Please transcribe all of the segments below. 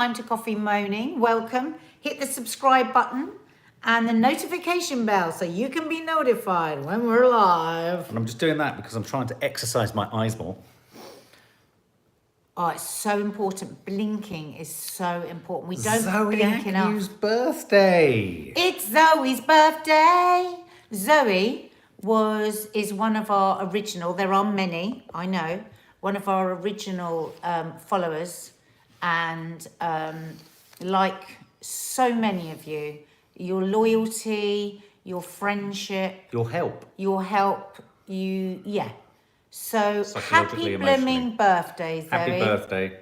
Time to Coffee Moaning. Welcome. Hit the subscribe button and the notification bell so you can be notified when we're live. And I'm just doing that because I'm trying to exercise my eyes more. Oh, it's so important. Blinking is so important. We don't Zoe blink enough. Agnew's birthday. It's Zoe's birthday. Zoe is one of our original, there are many, I know, one of our original followers. And like so many of you, your loyalty, your friendship, Your help. So Psychologically, happy blooming birthday, Zoe. Happy birthday.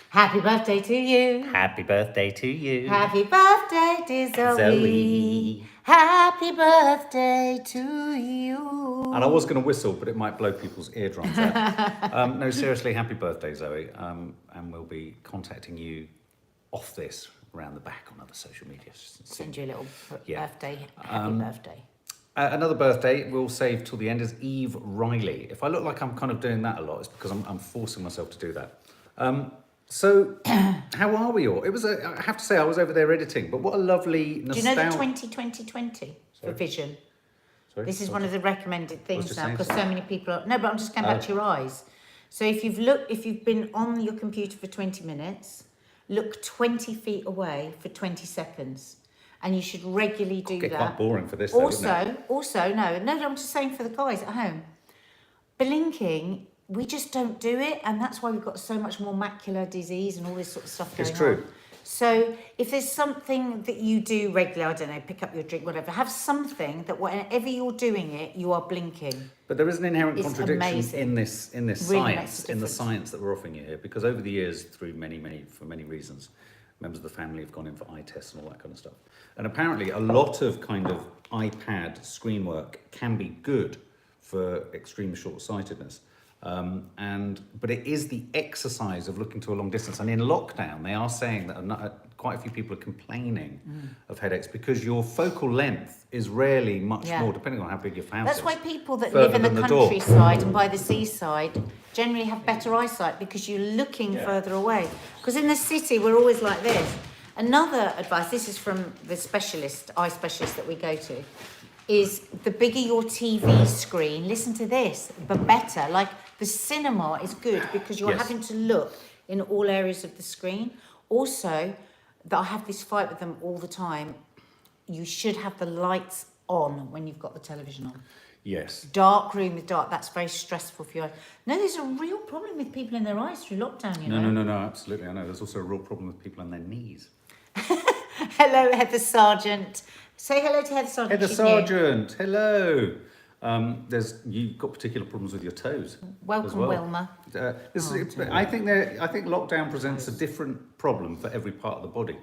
Happy birthday to you. Happy birthday to you. Happy birthday, dear Zoe. Happy birthday to you. And I was going to whistle, but it might blow people's eardrums out. No, seriously, happy birthday, Zoe. And we'll be contacting you off this around the back on other social media. Send you a little birthday. Happy birthday. Another birthday we'll save till the end is Eve Riley. If I look like I'm kind of doing that a lot, it's because I'm forcing myself to do that. So, how are we all? I have to say, I was over there editing, but what a lovely nostalgia. Do you know the 20-20-20 for vision? Sorry? This is one of the recommended things now because so something. many people are... No, but I'm just going back to your eyes. So if you've been on your computer for 20 minutes, look 20 feet away for 20 seconds. And you should regularly do that. Quite boring for this, though, Also, no, I'm just saying for the guys at home. Blinking, we just don't do it, and that's why we've got so much more macular disease and all this sort of stuff going on. It's true. So if there's something that you do regularly, I don't know, pick up your drink, whatever, have something that whenever you're doing it, you are blinking. But there is an inherent It's contradiction amazing. in this Really science, makes a in the difference. science that we're offering you here, because over the years, for many reasons, members of the family have gone in for eye tests and all that kind of stuff. And apparently a lot of kind of iPad screen work can be good for extreme short-sightedness. But it is the exercise of looking to a long distance. And in lockdown, they are saying that quite a few people are complaining of headaches because your focal length is rarely much more, depending on how big your house is. That's why people that live in the countryside and by the seaside generally have better eyesight because you're looking further away. Because in the city, we're always like this. Another advice, this is from the eye specialist that we go to, is the bigger your TV screen, listen to this, the better. Like the cinema is good because you're having to look in all areas of the screen. Also, I have this fight with them all the time. You should have the lights on when you've got the television on. Yes. Dark room with dark, that's very stressful for you. No, there's a real problem with people in their eyes through lockdown, you know. No, absolutely. I know. There's also a real problem with people on their knees. Hello, Heather Sargent. Say hello to Heather Sargent. Heather Sargent, hello. You've got particular problems with your toes. Welcome, as well. Wilma. I think lockdown presents a different problem for every part of the body.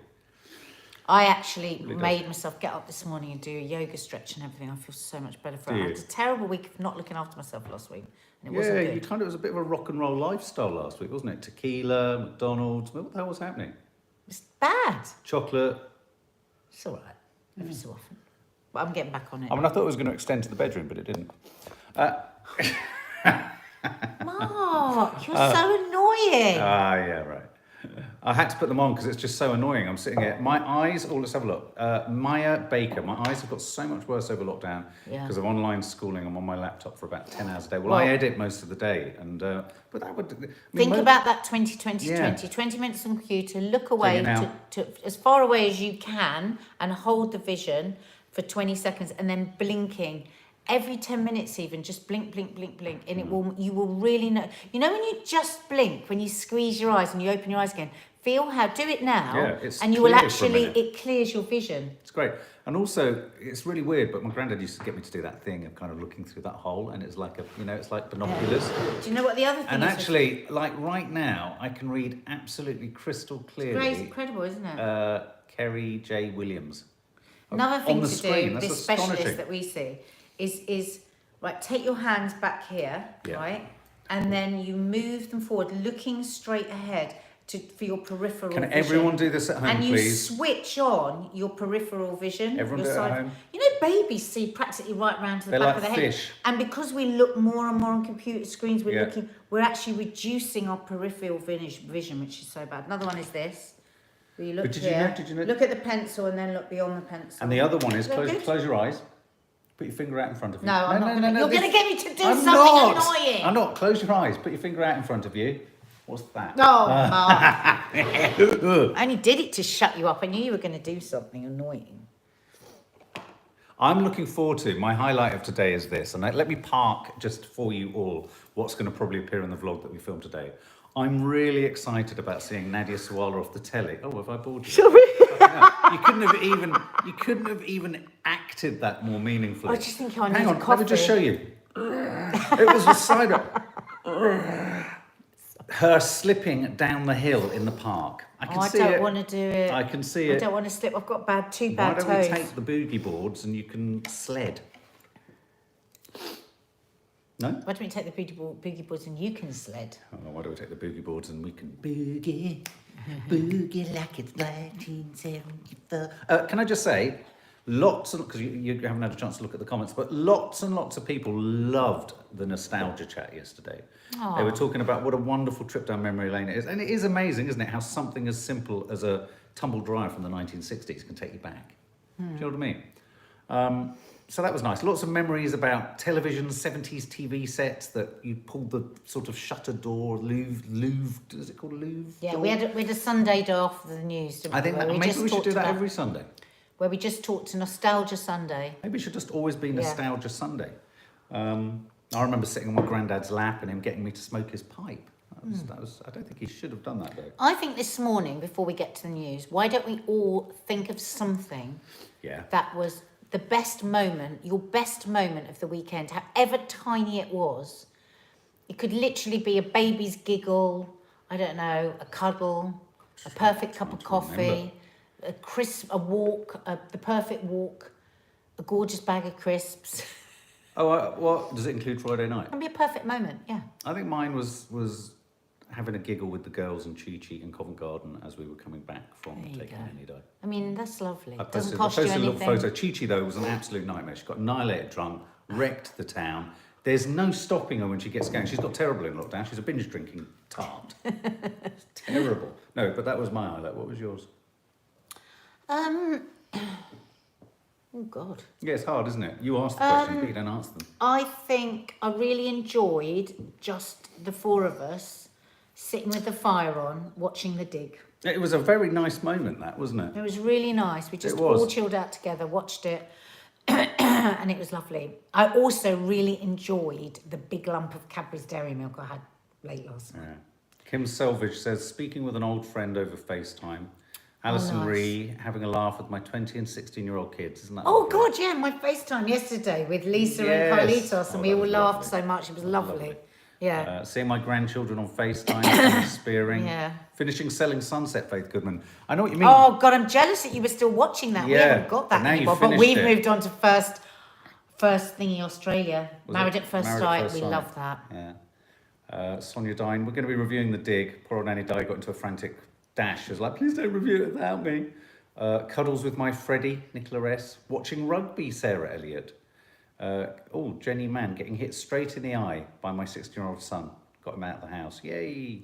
I actually made myself get up this morning and do a yoga stretch and everything. I feel so much better for it. I had a terrible week of not looking after myself last week. And it wasn't good. It was a bit of a rock and roll lifestyle last week, wasn't it? Tequila, McDonald's, what the hell was happening? It's bad. Chocolate. It's all right, every so often. But I'm getting back on it. I thought it was going to extend to the bedroom, but it didn't. Mark, you're so annoying. Yeah, right. I had to put them on because it's just so annoying. I'm sitting here. My eyes, let's have a look. Maya Baker, my eyes have got so much worse over lockdown because of online schooling. I'm on my laptop for about 10 hours a day. Well, I edit most of the day. But that would... Think about that 20-20-20. 20 minutes on the computer, look away to as far away as you can and hold the vision for 20 seconds and then blinking. Every 10 minutes even, just blink, blink, blink, blink. And you will really know. You know when you just blink, when you squeeze your eyes and you open your eyes again, do it now. And you will actually, it clears your vision. It's great. And also, it's really weird, but my granddad used to get me to do that thing of kind of looking through that hole, and it's like it's like binoculars. Do you know what the other thing is? And actually, like right now, I can read absolutely crystal clearly. It's incredible, isn't it? Kerry J. Williams. Another thing to screen. do, this specialist that we see, is right, take your hands back here, right? And then you move them forward, looking straight ahead for your peripheral vision. Can everyone do this at home, please? And you switch on your peripheral vision. Everyone do it at home? You know, babies see practically right round to the back of the head. And because we look more and more on computer screens, we're actually reducing our peripheral vision, which is so bad. Another one is this. Well, you look But did here. you know? Look at the pencil and then look beyond the pencil. And the other one is Is that good? close your eyes. Put your finger out in front of you. No, I'm not gonna, you're going to get me to do I'm something not. annoying. I'm not. Close your eyes. Put your finger out in front of you. What's that? Oh, Mark. I only did it to shut you up. I knew you were going to do something annoying. I'm looking forward to, my highlight of today is this, and let me park just for you all what's going to probably appear in the vlog that we filmed today. I'm really excited about seeing Nadia Sawalha off the telly. Oh, have I bored you? Sorry. You couldn't have even acted that more meaningfully. I just think I need Hang on, a coffee. let me just show you. It was a cider. Her slipping down the hill in the park. I can see it. I don't want to do it. I can see it. I don't want to slip. I've got two Why bad don't toes. we take the boogie boards and you can sled? No? Why don't we take the boogie boards and you can sled? Oh, why don't we take the boogie boards and we can boogie, boogie like it's 1974. Can I just say, because you haven't had a chance to look at the comments, but lots and lots of people loved the nostalgia chat yesterday. Aww. They were talking about what a wonderful trip down memory lane it is. And it is amazing, isn't it, how something as simple as a tumble dryer from the 1960s can take you back. Do you know what I mean? So that was nice. Lots of memories about television, 70s TV sets that you pulled the sort of shutter door, Louvre, is it called Louvre? Yeah, door? we had a Sunday day off the news, didn't we? I think where maybe we should do that about- every Sunday. Where we just talked to Nostalgia Sunday. Maybe it should just always be Nostalgia Sunday. I remember sitting on my granddad's lap and him getting me to smoke his pipe. That was, I don't think he should have done that though. I think this morning, before we get to the news, why don't we all think of something that was the best moment, your best moment of the weekend, however tiny it was. It could literally be a baby's giggle, I don't know, a cuddle, a perfect cup of coffee, a walk, the perfect walk, a gorgeous bag of crisps. Oh, what does it include Friday night? It can be a perfect moment, yeah. I think mine was having a giggle with the girls in Chi-Chi in Covent Garden as we were coming back from taking NADIA. I mean, that's lovely. I Doesn't posted, cost you a little anything. photo. Chi-Chi, though, was an absolute nightmare. She got annihilated drunk, wrecked the town. There's no stopping her when she gets going. She's got terrible in lockdown. She's a binge drinking tart. It's terrible. No, but that was my highlight. What was yours? Oh, God. Yeah, it's hard, isn't it? You ask the questions, but you don't answer them. I think I really enjoyed just the four of us sitting with the fire on, watching the dig. It was a very nice moment, that, wasn't it? It was really nice. We just It was. all chilled out together, watched it, and it was lovely. I also really enjoyed the big lump of Cadbury's Dairy Milk I had late last night. Yeah. Kim Selvage says, speaking with an old friend over FaceTime, Alison nice. Ree having a laugh with my 20 and 16-year-old kids. Isn't that Oh, lovely? God, yeah, my FaceTime yesterday with Lisa Yes. and Carlitos, and Oh, we that all was laughed lovely. so much. It was lovely. Yeah. Seeing my grandchildren on FaceTime, spearing, Yeah. finishing Selling Sunset, Faith Goodman. I know what you mean. Oh, God, I'm jealous that you were still watching that. We Yeah, haven't got that but now you've anymore. But finished we've it. moved on to first thingy Australia. Was Married it? at First Married at Sight. First We Sight. love that. Yeah. Sonia Dine, we're going to be reviewing The Dig. Poor old Nanny Di got into a frantic dash. She was like, please don't review it without me. Cuddles with my Freddie, Nicola S. Watching rugby, Sarah Elliott. Jenny Mann getting hit straight in the eye by my 16-year-old son. Got him out of the house. Yay!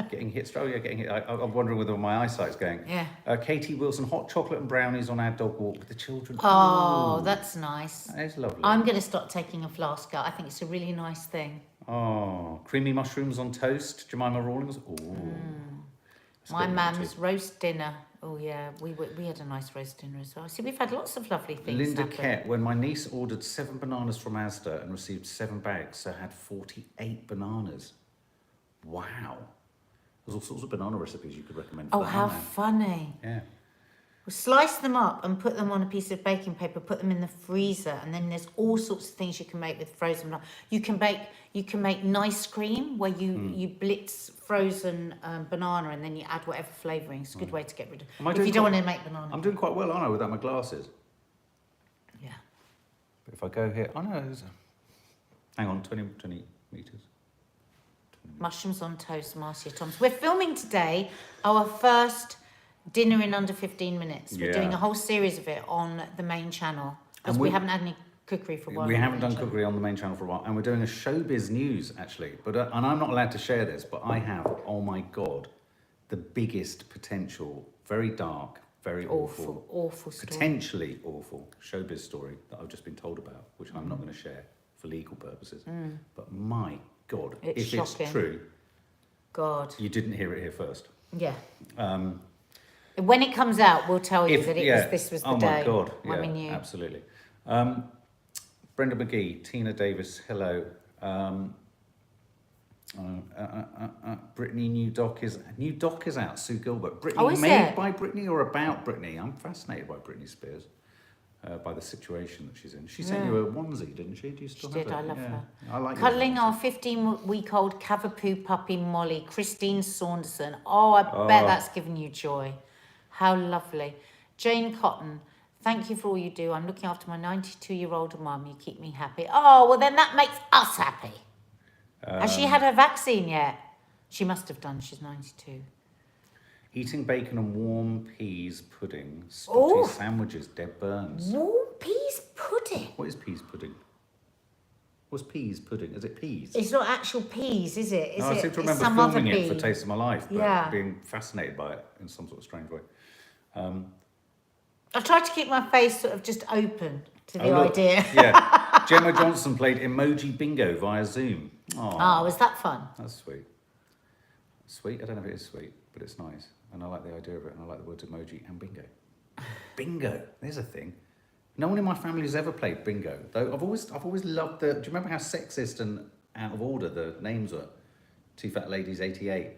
Getting hit straight. Yeah, getting hit. I'm wondering whether my eyesight's going. Yeah. Katie Wilson, hot chocolate and brownies on our dog walk with the children. Oh, Ooh, that's nice. that is lovely. I'm going to start taking a flask out. I think it's a really nice thing. Oh, creamy mushrooms on toast. Jemima Rawlings. Ooh. That's My good, mum's too. roast dinner. Oh, yeah, we had a nice roast dinner as well. See, we've had lots of lovely things Linda happen. Kett, when my niece ordered 7 bananas from Asda and received 7 bags, so had 48 bananas. Wow. There's all sorts of banana recipes you could recommend for Oh, that, how aren't there? funny. Yeah. We'll slice them up and put them on a piece of baking paper, put them in the freezer, and then there's all sorts of things you can make with frozen banana. You can make nice cream where you blitz frozen banana and then you add whatever flavouring. It's a good way to get rid of Am I if doing you don't quite- want to make banana. I'm doing quite well, aren't I, without my glasses? Yeah. But if I go here, oh no, hang on, 20 metres. Mushrooms on toast, Marcia Thomas. We're filming today our first dinner in under 15 minutes. We're doing a whole series of it on the main channel because And we we- haven't had any cookery for a while. We on the haven't main done channel. cookery on the main channel for a while, and we're doing a showbiz news actually. But and I'm not allowed to share this, but I have, oh my god, the biggest potential very dark, very awful, awful story. potentially awful showbiz story that I've just been told about, which I'm not going to share for legal purposes. But my God, if shocking. it's true, God, you didn't hear it here first. yeah. When it comes out, we'll tell you If- that yeah. this was the Oh day. my God, when we yeah, knew. absolutely. Brenda McGee, Tina Davis, hello. Brittany, new doc is out. Sue Gilbert. Brittany, is made it? by Brittany or about Brittany? I'm fascinated by Britney Spears, by the situation that she's in. She sent you a onesie, didn't she? Do you still She have did, it? I love her. I like Cuddling your our 15-week-old Cavapoo puppy Molly, Christine Saunderson. Oh, I bet that's given you joy. How lovely. Jane Cotton, thank you for all you do. I'm looking after my 92-year-old mum. You keep me happy. Oh, well, then that makes us happy. Has she had her vaccine yet? She must have done. She's 92. Eating bacon and warm peas pudding, Scotty sandwiches, Deb Burns. Warm peas pudding. What is peas pudding? What's peas pudding? Is it peas? It's not actual peas, is it? I seem to remember some other filming it for pea? Taste of My Life, but Yeah. being fascinated by it in some sort of strange way. I tried to keep my face sort of just open to the look, idea. Yeah. Gemma Johnson played emoji bingo via Zoom. Oh, was that fun? That's sweet. Sweet? I don't know if it is sweet, but it's nice. And I like the idea of it, and I like the words emoji and bingo. Bingo, there's a thing. No one in my family has ever played bingo, though I've always loved the... Do you remember how sexist and out of order the names were? Two Fat Ladies 88.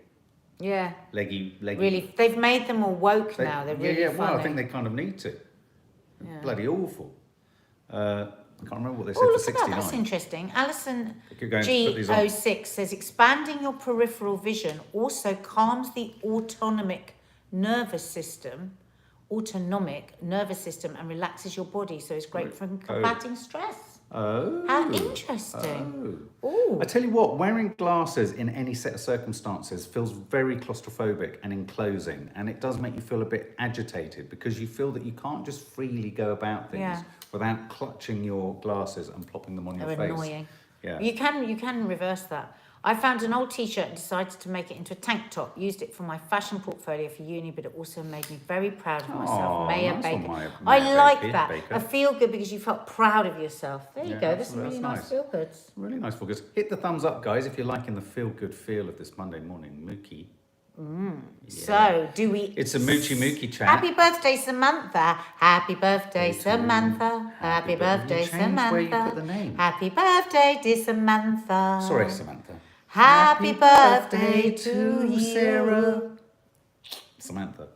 Yeah. Leggy. Really, they've made them all woke now. They're really funny. Well, I think they kind of need to. Yeah. Bloody awful. I can't remember what they said Oh, for look at 69. that. That's interesting. Alison Keep going to put these on. G06 says, expanding your peripheral vision also calms the autonomic nervous system and relaxes your body. So it's great for combating stress. Oh. How interesting. I tell you what, wearing glasses in any set of circumstances feels very claustrophobic and enclosing, and it does make you feel a bit agitated because you feel that you can't just freely go about things without clutching your glasses and plopping them on your face. They're annoying. Yeah. You can reverse that. I found an old t-shirt and decided to make it into a tank top. Used it for my fashion portfolio for uni, but it also made me very proud of myself. Maya nice Baker. one, I Maya like Baker. that. Baker. A feel good because you felt proud of yourself. There you go. There's some really that's nice feel goods. Really nice feel goods. Hit the thumbs up, guys, if you're liking the feel good feel of this Monday morning. Mookie. So, do we... It's a moochie chat. Happy birthday, Samantha. Happy birthday, Samantha. Happy birthday, You changed where you Samantha. put the name. Happy birthday, dear Samantha. Sorry, Samantha. Happy birthday to you. Sarah. Samantha.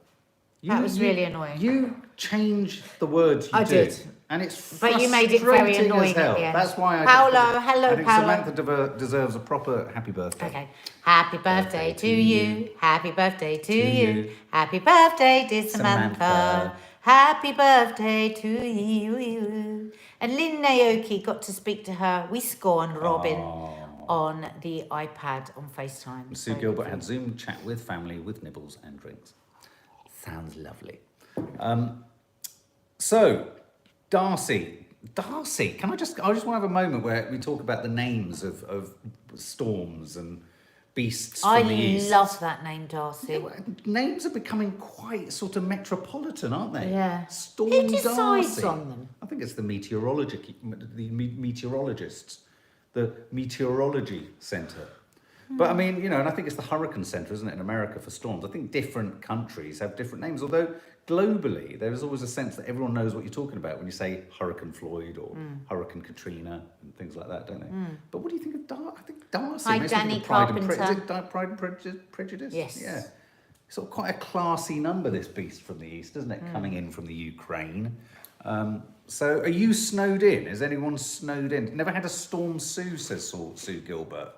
That was really annoying. You changed the words you I do. did. And it's But you made it very frustrating annoying as hell. at the end. That's why I Paolo, hello, I think Paolo. Samantha deserves a proper happy birthday. Okay. Happy birthday to you. Happy birthday to you. Happy birthday, dear Samantha. Samantha. Happy birthday to you. And Lynn Naoki got to speak to her. We scorned Robin on the iPad on FaceTime. And Sue Gilbert had Zoom chat with family with nibbles and drinks. Sounds lovely. So, Darcy, I just want to have a moment where we talk about the names of storms and beasts from the east. I love that name, Darcy. Names are becoming quite sort of metropolitan, aren't they? Yeah. Storm Who decides Darcy. on them? I think it's the meteorologists, the meteorology centre. But I mean, and I think it's the Hurricane Centre, isn't it, in America for storms? I think different countries have different names, although globally there's always a sense that everyone knows what you're talking about when you say Hurricane Floyd or Hurricane Katrina and things like that, don't they? But what do you think of Darcy? I think Darcy. Hi, makes me think Danny of Pride and Carpenter. Is it Pride and Prejudice? Yes. Yeah. Sort of quite a classy number, this beast from the east, isn't it? Coming in from the Ukraine. So are you snowed in? Is anyone snowed in? Never had a storm, Sue, says Sue Gilbert.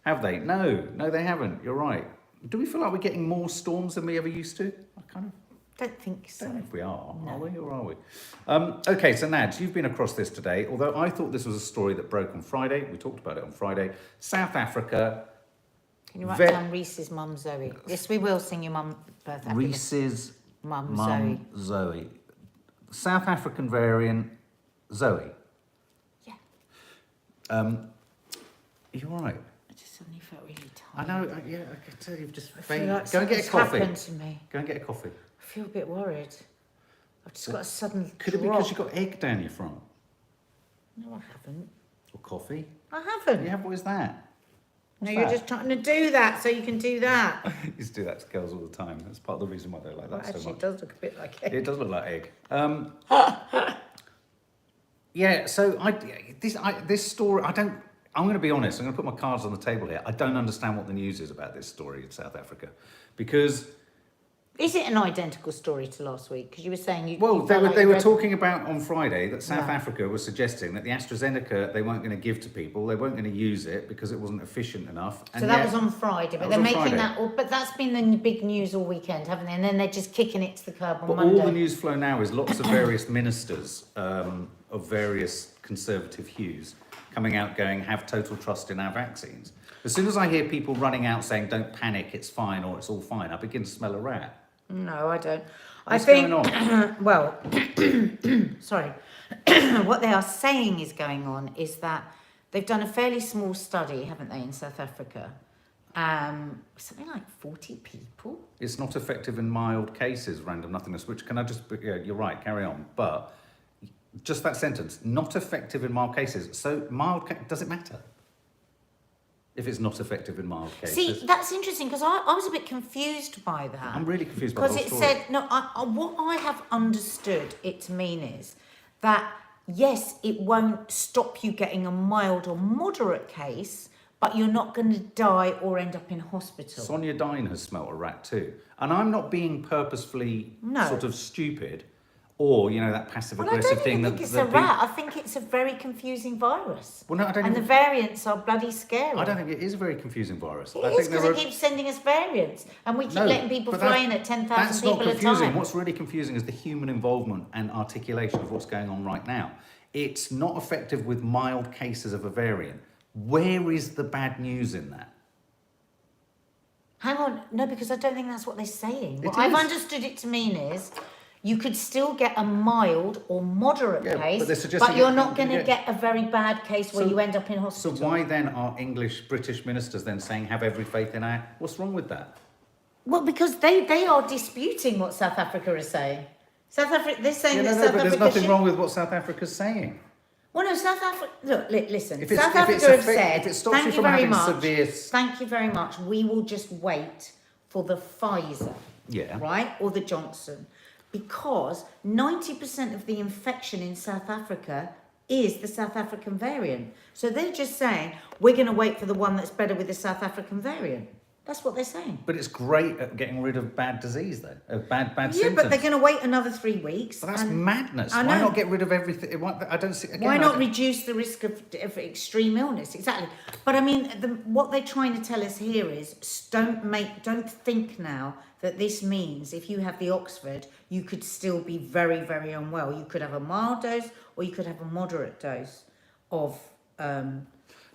Have they? No, they haven't. You're right. Do we feel like we're getting more storms than we ever used to? I kind of Don't think so. don't know if we are. No. Are we or are we? Okay, so Nads, you've been across this today, although I thought this was a story that broke on Friday. We talked about it on Friday. South Africa. Can you write down Reese's mum, Zoe? Yes, we will sing your mum birthday. Reese's mum, Zoe. South African variant, Zoe. Yeah. You all right? I just suddenly felt really I tired. know, yeah, I can tell you've just I feel fainted. like Go and get a something's coffee. happened to me. Go and get a coffee. I feel a bit worried. I've just got a sudden Could it be because you've got egg down your front? No, I haven't. Or coffee? I haven't. Yeah, what is that? No, What's you're that? just trying to do that so you can do that. I used to do that to girls all the time. That's part of the reason why they like that so Actually, much. it does look a bit like it. It does look like egg. Yeah, so this story, I'm going to be honest, I'm going to put my cards on the table here. I don't understand what the news is about this story in South Africa. Because... Is it an identical story to last week? Because you were saying you... Well, you felt they like were talking about on Friday that South Yeah. Africa was suggesting that the AstraZeneca they weren't going to give to people, they weren't going to use it because it wasn't efficient enough. And So that yet- was on Friday, but That they're was on making Friday. that... But that's been the big news all weekend, haven't they? And then they're just kicking it to the curb on But Monday. all the news flow now is lots of various ministers of various conservative hues coming out going, have total trust in our vaccines. As soon as I hear people running out saying, don't panic, it's fine, or it's all fine, I begin to smell a rat. No, I don't. What's I think, going on? well, sorry. What they are saying is going on is that they've done a fairly small study, haven't they, in South Africa? Something like 40 people. It's not effective in mild cases, random nothingness, which can I just, yeah, you're right, carry on. But just that sentence, not effective in mild cases. So does it matter? If it's not effective in mild cases. See, that's interesting because I was a bit confused by that. I'm really confused by the Because whole it story. said, no, what I have understood it to mean is that, yes, it won't stop you getting a mild or moderate case, but you're not going to die or end up in hospital. Sonia Dine has smelt a rat too. And I'm not being purposefully No. sort of stupid or, you know, that passive Well, I aggressive don't thing even that... think it's that a people- rat. I think it's a very confusing virus. Well, no, I don't And even- the variants are bloody scary. I don't think it is a very confusing virus. It I is think because there it are... keeps sending us variants. And we keep No, letting people but fly that- in at 10,000 That's people not at a confusing. time. What's really confusing is the human involvement and articulation of what's going on right now. It's not effective with mild cases of a variant. Where is the bad news in that? Hang on, no, because I don't think that's what they're saying. What It I've is. understood it to mean is you could still get a mild or moderate Yeah, but case, they're suggesting but you're you not can going to get- get a very bad case where So- you end up in So hospital. why then are British ministers then saying have every faith in our... What's wrong with that? Well, because they are disputing what South Africa is saying. South Africa, they're saying Yeah, that no, South but Africa there's nothing should... wrong with what South Africa's saying. Well, no, South Africa... Look, listen. If it's- South if it's Africa have effect- said, if it stops thank you you from very having much. severe- Thank you very much. We will just wait for the Pfizer. Yeah. Right? Or the Johnson. Because 90% of the infection in South Africa is the South African variant. So they're just saying, we're going to wait for the one that's better with the South African variant. That's what they're saying. But it's great at getting rid of bad disease, though, of bad Yeah, symptoms. but they're going to wait another 3 weeks. But that's and madness. I Why know. not get rid of everything? I don't see... Again, Why I not don't- reduce the risk of extreme illness? Exactly. But I mean, what they're trying to tell us here is don't think now that this means if you have the Oxford, you could still be very, very unwell. You could have a mild dose or you could have a moderate dose of...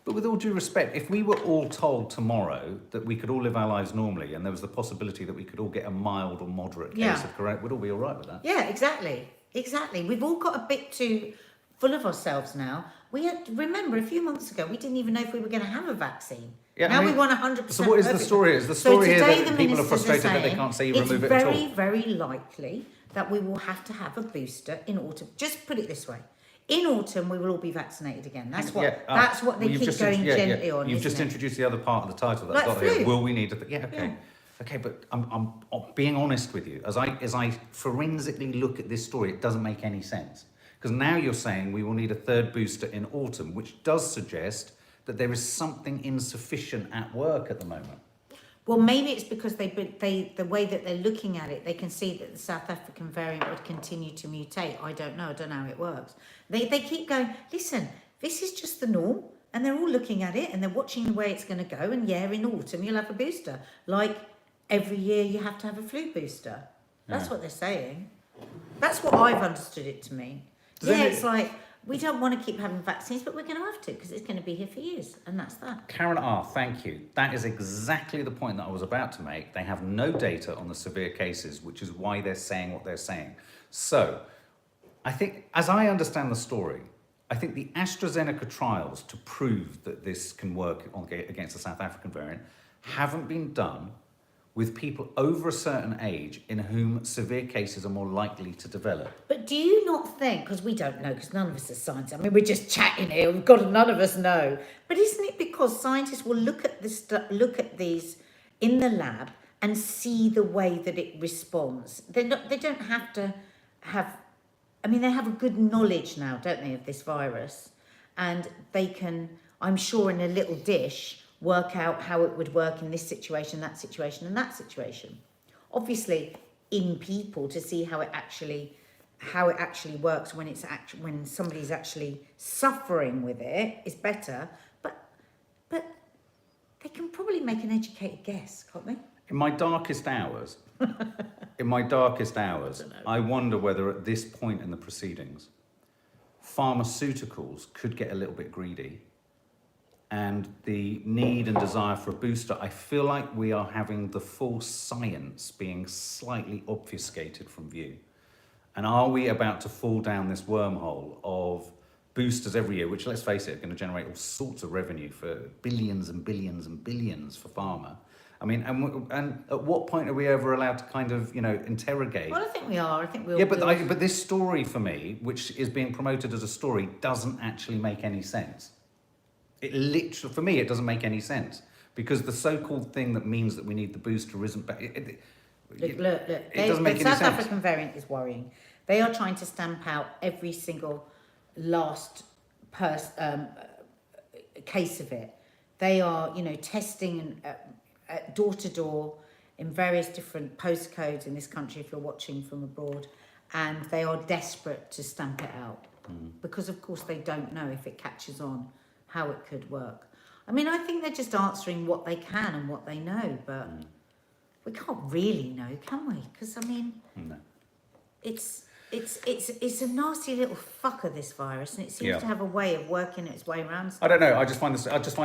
But with all due respect, if we were all told tomorrow that we could all live our lives normally and there was the possibility that we could all get a mild or moderate case Yeah. of corona, we'd all be all right with that. Yeah, exactly. Exactly. We've all got a bit too full of ourselves now. Remember, a few months ago, we didn't even know if we were going to have a vaccine. Yeah, now I mean, we want 100%. So what is the everything. story? Is the So story here today that the people are ministers frustrated that they saying can't say you remove it it's at all? very, very likely that we will have to have a booster in autumn. Just put it this way. In autumn, we will all be vaccinated again. That's what. Yeah, That's what they well, you've keep just going yeah, gently on. You've isn't just it? introduced the other part of the title that Like I've got here. flu. Will we need to... Yeah, okay. Yeah. Okay, but I'm being honest with you. As I forensically look at this story, it doesn't make any sense. Because now you're saying we will need a third booster in autumn, which does suggest that there is something insufficient at work at the moment. Well, maybe it's because the way that they're looking at it, they can see that the South African variant would continue to mutate. I don't know how it works. They keep going, listen, this is just the norm. And they're all looking at it and they're watching the way it's going to go. And yeah, in autumn, you'll have a booster. Like every year you have to have a flu booster. That's what they're saying. That's what I've understood it to mean. It's like, we don't want to keep having vaccines, but we're going to have to because it's going to be here for years. And that's that. Karen R., thank you. That is exactly the point that I was about to make. They have no data on the severe cases, which is why they're saying what they're saying. So, I think, as I understand the story, I think the AstraZeneca trials to prove that this can work against the South African variant haven't been done with people over a certain age in whom severe cases are more likely to develop. But do you not think, because we don't know, because none of us are scientists, I mean, we're just chatting here, none of us know, but isn't it because scientists will look at these in the lab and see the way that it responds? They don't have to have, I mean, they have a good knowledge now, don't they, of this virus, and they can, I'm sure, in a little dish, work out how it would work in this situation, that situation, and that situation. Obviously, in people to see how it actually works when somebody's actually suffering with it is better. But they can probably make an educated guess, can't they? In my darkest hours, I wonder whether at this point in the proceedings, pharmaceuticals could get a little bit greedy. And the need and desire for a booster, I feel like we are having the full science being slightly obfuscated from view. And are we about to fall down this wormhole of boosters every year, which, let's face it, are going to generate all sorts of revenue for billions and billions and billions for pharma? I mean, and at what point are we ever allowed to kind of, interrogate? Well, I think we are. I think we all. Yeah, but this story for me, which is being promoted as a story, doesn't actually make any sense. It literally, for me, it doesn't make any sense because the so-called thing that means that we need the booster isn't. Look. It doesn't make any South sense. African variant is worrying. They are trying to stamp out every single last case of it. They are, testing door to door in various different postcodes in this country if you're watching from abroad, and they are desperate to stamp it out because, of course, they don't know if it catches on how it could work. I mean, I think they're just answering what they can and what they know, but we can't really know, can we? Because, I mean, No. it's a nasty little fucker, this virus, and it seems to have a way of working its way around stuff. I don't know. I just find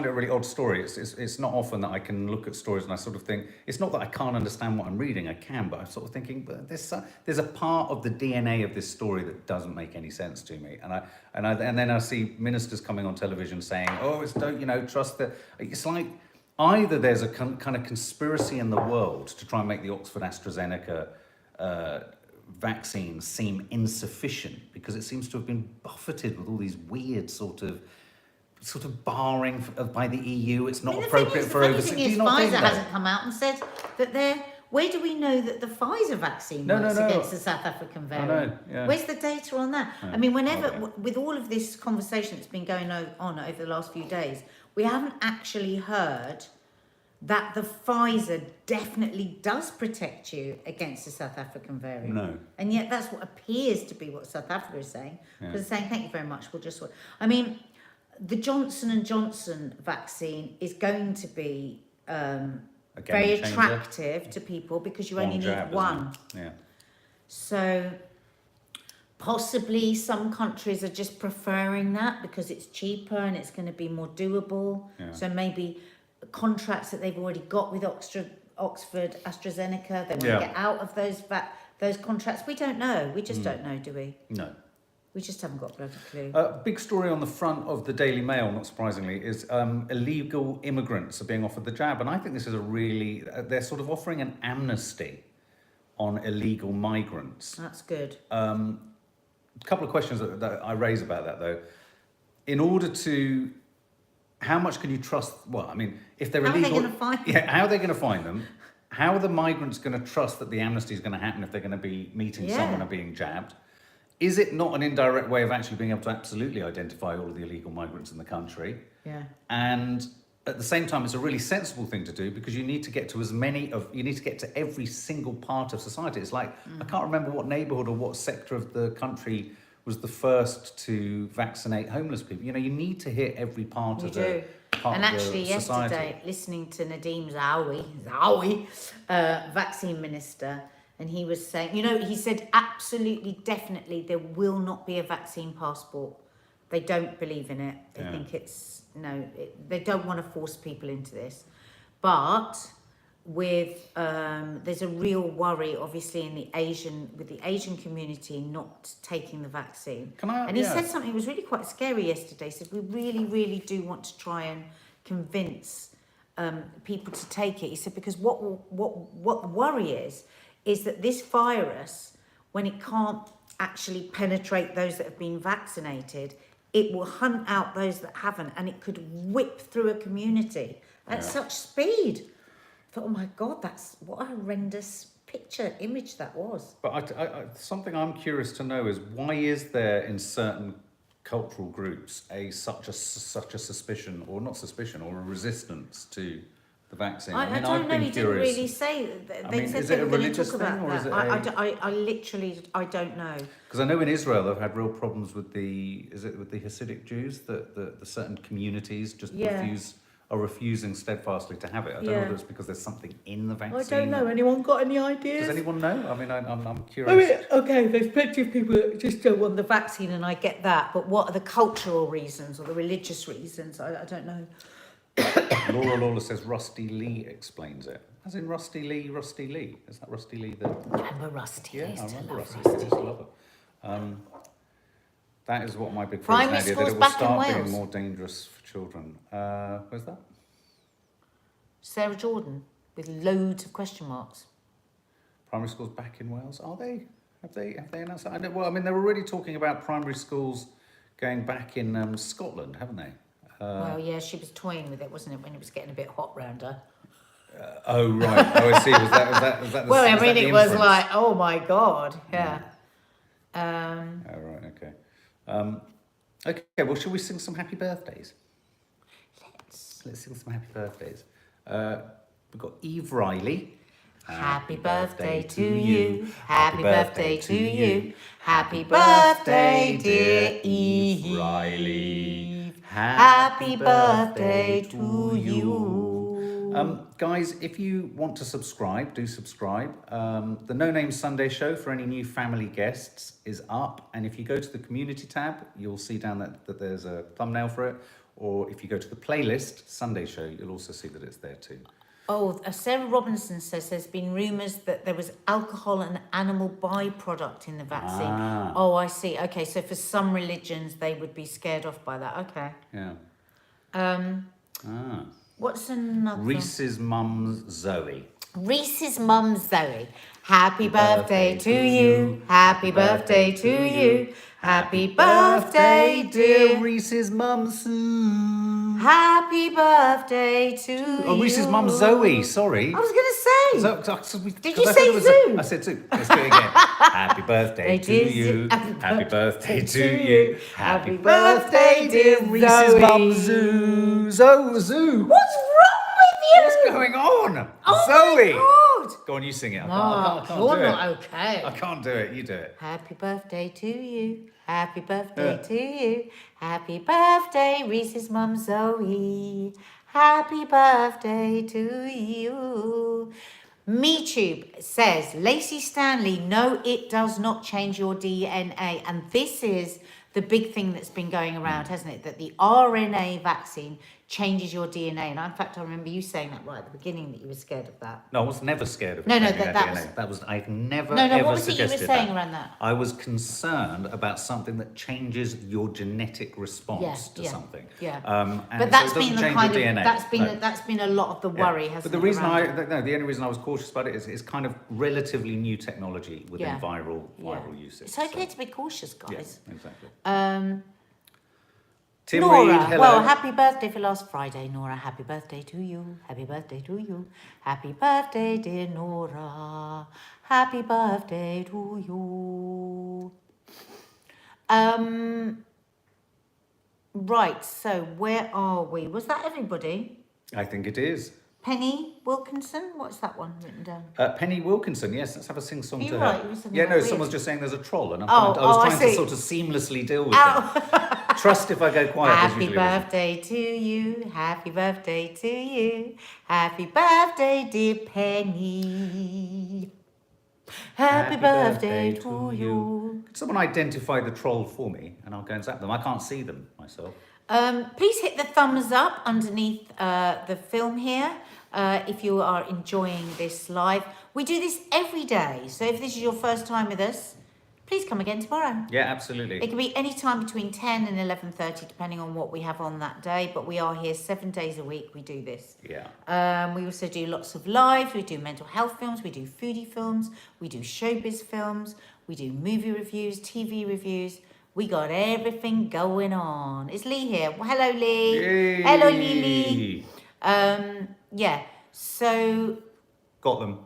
it a really odd story. It's not often that I can look at stories and I sort of think, it's not that I can't understand what I'm reading. I can, but I'm sort of thinking, but there's a part of the DNA of this story that doesn't make any sense to me. And then I see ministers coming on television saying, oh, trust the. It's like either there's a kind of conspiracy in the world to try and make the Oxford AstraZeneca vaccines seem insufficient because it seems to have been buffeted with all these weird sort of barring by the EU. It's not appropriate for overseas. The funny thing is, Pfizer hasn't come out and said that they're. Where do we know that the Pfizer vaccine works against the South African variant? I know, yeah. Where's the data on that? No. I mean, with all of this conversation that's been going on over the last few days, we haven't actually heard that the Pfizer definitely does protect you against the South African variant. No. And yet that's what appears to be what South Africa is saying. Because they're saying, thank you very much, we'll just... I mean, the Johnson & Johnson vaccine is going to be very attractive to people because you only need one. Yeah. So possibly some countries are just preferring that because it's cheaper and it's going to be more doable. Yeah. So maybe contracts that they've already got with Oxford AstraZeneca, they want to get out of those contracts. We don't know. We just don't know, do we? No. We just haven't got a bloody clue. Big story on the front of the Daily Mail, not surprisingly, is illegal immigrants are being offered the jab. And I think this is they're sort of offering an amnesty on illegal migrants. That's good. A couple of questions that I raise about that, though. In order to... How much can you trust? Well, I mean, if they're illegal... How are they going to find them? Yeah, how are they going to find them? How are the migrants going to trust that the amnesty is going to happen if they're going to be meeting someone and being jabbed? Is it not an indirect way of actually being able to absolutely identify all of the illegal migrants in the country? Yeah. And at the same time, it's a really sensible thing to do because you need to get to you need to get to every single part of society. It's like, I can't remember what neighbourhood or what sector of the country was the first to vaccinate homeless people. You need to hit every part of the And actually, society. yesterday, listening to Nadeem Zahawi, vaccine minister, and he was saying, he said absolutely, definitely, there will not be a vaccine passport. They don't believe in it. They think they don't want to force people into this. But with there's a real worry, obviously, with the Asian community not taking the vaccine. He said something that was really quite scary yesterday. He said, we really, really do want to try and convince people to take it. He said, because what the worry is that this virus, when it can't actually penetrate those that have been vaccinated, it will hunt out those that haven't, and it could whip through a community at such speed. I thought, oh my God, that's what a horrendous image that was. But something I'm curious to know is, why is there in certain cultural groups such a suspicion, or not suspicion, or a resistance to the vaccine? I don't know. He didn't really say. They said they were going to talk about that. I literally don't know. Because I know in Israel they've had real problems with the Hasidic Jews, that the certain communities just are refusing steadfastly to have it. I don't know whether it's because there's something in the vaccine. I don't know. Anyone got any ideas? Does anyone know? I mean, I'm curious. Okay, there's plenty of people that just don't want the vaccine, and I get that. But what are the cultural reasons or the religious reasons? I don't know. Laura Lawler says Rusty Lee explains it. As in Rusty Lee? Is that Rusty Lee? I remember Rusty. Yeah, I used to remember love Rusty. I used to love it. That is what my big fear Primary is, Nadia, that schools it will back in start being Wales. more dangerous for children. Where's that? Sarah Jordan with loads of question marks. Primary schools back in Wales, are they? Have they announced that? I mean, they're already talking about primary schools going back in Scotland, haven't they? Well, yeah, she was toying with it, wasn't it, when it was getting a bit hot round her? Oh, right. Oh, I see. Was that the, Well, I was mean, that the it was inference? like, oh my God, yeah. Oh, right, okay. Okay, well, shall we sing some happy birthdays? Let's sing some happy birthdays. We've got Eve Riley. Happy birthday to you. Happy birthday to you. Happy birthday, dear Eve Riley. Happy birthday to you. Guys, if you want to subscribe, do subscribe. The No Name Sunday show for any new family guests is up. And if you go to the community tab, you'll see down that there's a thumbnail for it. Or if you go to the playlist, Sunday show, you'll also see that it's there too. Oh, Sarah Robinson says there's been rumours that there was alcohol and animal byproduct in the vaccine. Ah. Oh, I see. Okay, so for some religions, they would be scared off by that. Okay. Yeah. What's another? Reese's mum, Zoe. Reese's mum, Zoe. Happy birthday to you. Happy birthday to you. Happy birthday, dear Reese's mum, Sue. Happy birthday to you. Oh, Reese's mum, Zoe. Sorry. I was going to say. Did you say Sue? I said Sue. Let's do it again. Happy birthday to you. Happy birthday to you. Happy birthday, dear Reese's mum, Zoo. Zoo. What's wrong with you? What's going on? Oh Zoe. my God. Go on, you sing it. I can't you're do it. not okay. I can't do it. You do it. Happy birthday to you. Happy birthday to you. Happy birthday, Reese's mum, Zoe. Happy birthday to you. MeTube says, Lacey Stanley, no, it does not change your DNA. And this is the big thing that's been going around, hasn't it? That the RNA vaccine changes your DNA. And in fact, I remember you saying that right at the beginning, that you were scared of that. No, I was never scared of No, changing that DNA. was... I've never No, ever what was it you were suggested saying that. around that? I was concerned about something that changes your genetic response to something. Yeah. And But that's so it been doesn't the change kind your of DNA. that's been a lot of the worry, hasn't it? But the reason around the only reason I was cautious about it is it's kind of relatively new technology within viral usage. It's okay to be cautious, guys. Yeah, exactly. Tim Nora, Reed, hello. well, happy birthday for last Friday, Nora. Happy birthday to you. Happy birthday to you. Happy birthday, dear Nora. Happy birthday to you. Right, so where are we? Was that everybody? I think it is. Penny Wilkinson? What's that one written down? Penny Wilkinson, yes, let's have a sing-song to right, her. you said Yeah, that no, weird. someone's just saying there's a troll, and I I was trying see. to sort of seamlessly deal with that. Trust if I go quiet. there's Happy usually a reason. birthday to you. Happy birthday to you. Happy birthday, dear Penny. Happy birthday to you. Could someone identify the troll for me, and I'll go and zap them? I can't see them myself. Please hit the thumbs up underneath the film here if you are enjoying this live. We do this every day, so if this is your first time with us, please come again tomorrow. Yeah, absolutely. It can be any time between 10 and 11:30, depending on what we have on that day. But we are here 7 days a week. We do this. Yeah. We also do lots of live. We do mental health films. We do foodie films. We do showbiz films. We do movie reviews, TV reviews. We got everything going on. Is Lee here? Well, hello, Lee. Yay. Hello, Lee. Yeah. So. Got them.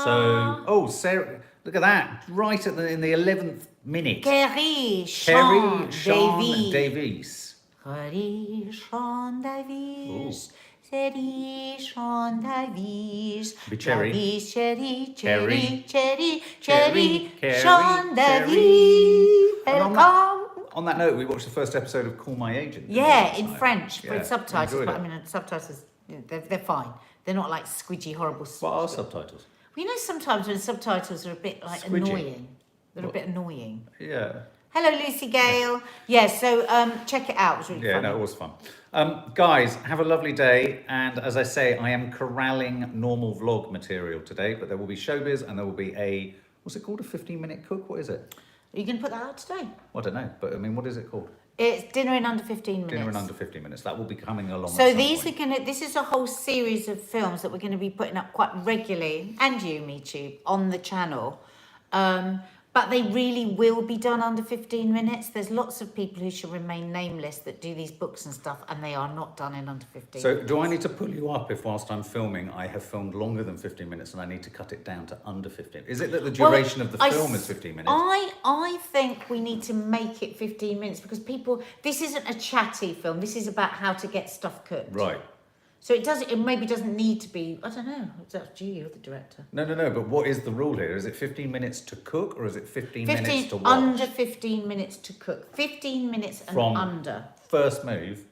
So, Sarah, look at that, right in the 11th minute. Kerry Sean Davies. Davies. Kerry Sean Davies. Cherry Sean Davies. Be cherry. Davies, cherry, Cherry. cherry, cherry, Cherry. Sean Cherry. Davies. And Welcome. on that note, we watched the first episode of Call My Agent. Yeah, in night. French, Yeah, with subtitles. enjoyed But it. I mean, subtitles, they're fine. They're not like squidgy, horrible. What are subtitles? Well, you know, sometimes when subtitles are a bit like Squidgy. annoying. They're a bit annoying. Yeah. Hello, Lucy Gale. Yeah, so check it out. It was really Yeah, fun. no, it was fun. Guys, have a lovely day. And as I say, I am corralling normal vlog material today, but there will be showbiz and there will be a, what's it called? A 15-minute cook? What is it? Are you going to put that out today? I don't know, but I mean, what is it called? It's dinner in under 15 minutes. Dinner in under 15 minutes. That will be coming along. So these are going to, this is a whole series of films that we're going to be putting up quite regularly, and you, me too, on the channel. But they really will be done under 15 minutes. There's lots of people who should remain nameless that do these books and stuff, and they are not done in under 15 So minutes. do I need to pull you up if whilst I'm filming, I have filmed longer than 15 minutes and I need to cut it down to under 15? Is it that the duration of the film is 15 minutes? I think we need to make it 15 minutes because people, this isn't a chatty film. This is about how to get stuff cooked. Right. So it maybe doesn't need to be, I don't know, it's up to you, you're the director. No, but what is the rule here? Is it 15 minutes to cook or is it 15 minutes to watch? Under 15 minutes to cook. 15 minutes and From under. First move.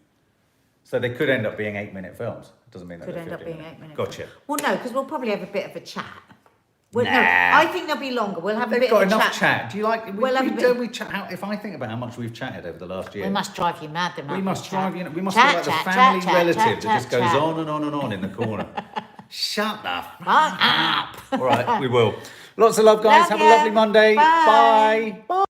So they could end up being 8-minute films. It doesn't mean that Could they're end up 15 being minutes. 8 minutes. Gotcha. Well, no, because we'll probably have a bit of a chat. Well, Nah. No, I think they'll be longer. We'll have a They've bit got of a enough chat. Do you like? We'll have a bit- don't we chat out? If I think about how much we've chatted over the last year, We must drive you mad. we must drive. You know, we must Chat, be like the chat, family chat, relative chat, that just chat, goes chat. on and on and on in the corner. Shut the fuck Fuck up. All right, we will. Lots of love, guys. Love Have a ya. lovely Monday. Bye. Bye. Bye.